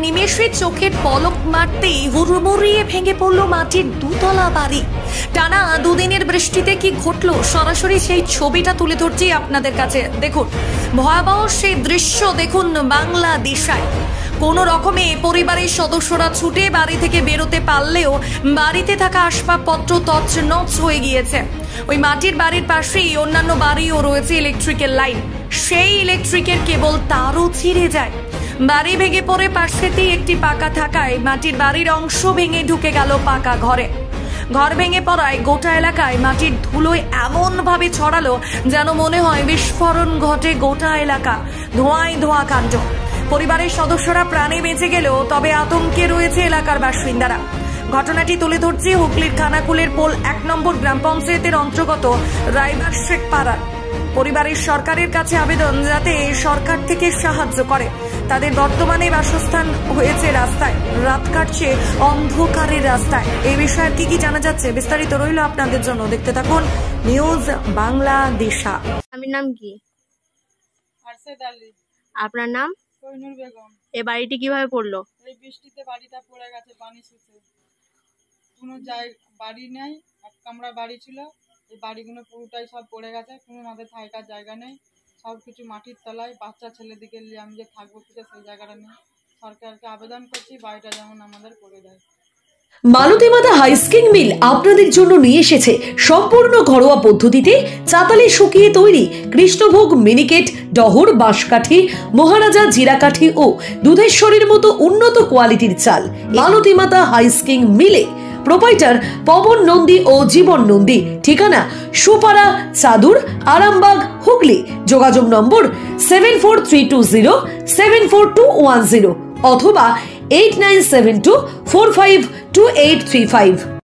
নিমেষে চোখের পলক মারতেই হুড়মুড়িয়ে ভেঙে পড়ল মাটির দুতলা বাড়ি। টানা দুদিনের বৃষ্টিতে কি ঘটলো সরাসরি সেই ছবিটা তুলে ধরছি আপনাদের কাছে। দেখুন ভয়াবহ সেই দৃশ্য, দেখুন বাংলাদেশায়। কোনো রকমে পরিবারের সদস্যরা ছুটে বাড়ি থেকে বেরোতে পারলেও বাড়িতে থাকা আসবাবপত্র তছনছ হয়ে গিয়েছে। ওই মাটির বাড়ির পাশেই অন্যান্য বাড়িও রয়েছে ইলেকট্রিকের লাইন, সেই ইলেকট্রিকের কেবল তারও ছিঁড়ে যায়। বাড়ি ভেঙে পড়ে পাশেতেই একটি পাকা থাকায় মাটির বাড়ির অংশ ভেঙে ঢুকে গেল পাকা ঘরে। ঘর ভেঙে পড়ায় গোটা এলাকায় মাটির ধুলোয় এমন ভাবে ছড়ালো যেন মনে হয় বিস্ফোরণ ঘটে গোটা এলাকা, ধোঁয়ায় ধোঁয়া কাণ্ড। পরিবারের সদস্যরা প্রাণে বেঁচে গেলেও তবে আতঙ্কে রয়েছে এলাকার বাসিন্দারা। ঘটনাটি তুলে ধরছে হুগলির খানাকুলের পোল 1 নম্বর গ্রাম পঞ্চায়েতের অন্তর্গত রায়বাগ শেখ পাড়ার। পরিবারের সরকারের কাছে আবেদন যাতে সরকার থেকে সাহায্য করে। তাদের বর্তমানে বাসস্থান হয়েছে রাস্তায়, রাত কাটছে অন্ধকারের রাস্তায়। এই বিষয়ে কি জানা যাচ্ছে বিস্তারিত রইল আপনাদের জন্য, দেখতে থাকুন নিউজ বাংলাদেশা। আমার নাম কি? আরশেদ আলী। আপনার নাম? কোহিনুর বেগম। এই বাড়িটি কিভাবে পড়লো? এই বৃষ্টিতে বাড়িটা পড়ে গেছে পানি শুষে। কোনো বাড়ি নেই, এক কামরা বাড়ি ছিল, এই বাড়িগুলো পুরোটাই সব পড়ে গেছে। কোনো আমাদের থাকার জায়গা নেই, সব কিছু মাটির তলায়। বাচ্চা ছেলেদিকে নিয়ে আমি যে থাকবো কিছু সেই জায়গাটা নেই। সরকারকে আবেদন করছি বাড়িটা যেমন আমাদের করে দেয়। মালতী মাতা হাইস্কিং মিল আপনাদের জন্য নিয়ে এসেছে সম্পূর্ণ ঘরোয়া পদ্ধতিতে চাতালে শুকিয়ে তৈরি কৃষ্ণভোগ মিনিকেট, ডহর, বাঁশকাঠি, মহারাজা জিরাকাঠি ও দুধেশ্বরীর মতো উন্নত কোয়ালিটির চাল। মালতী মাতা হাইস্কিং মিলে প্রোপাইটার পবন নন্দী ও জীবন নন্দী। ঠিকানা সুপারা, চাদুর, আরামবাগ, হুগলি। যোগাযোগ নম্বর 7432074210 অথবা 8972452835।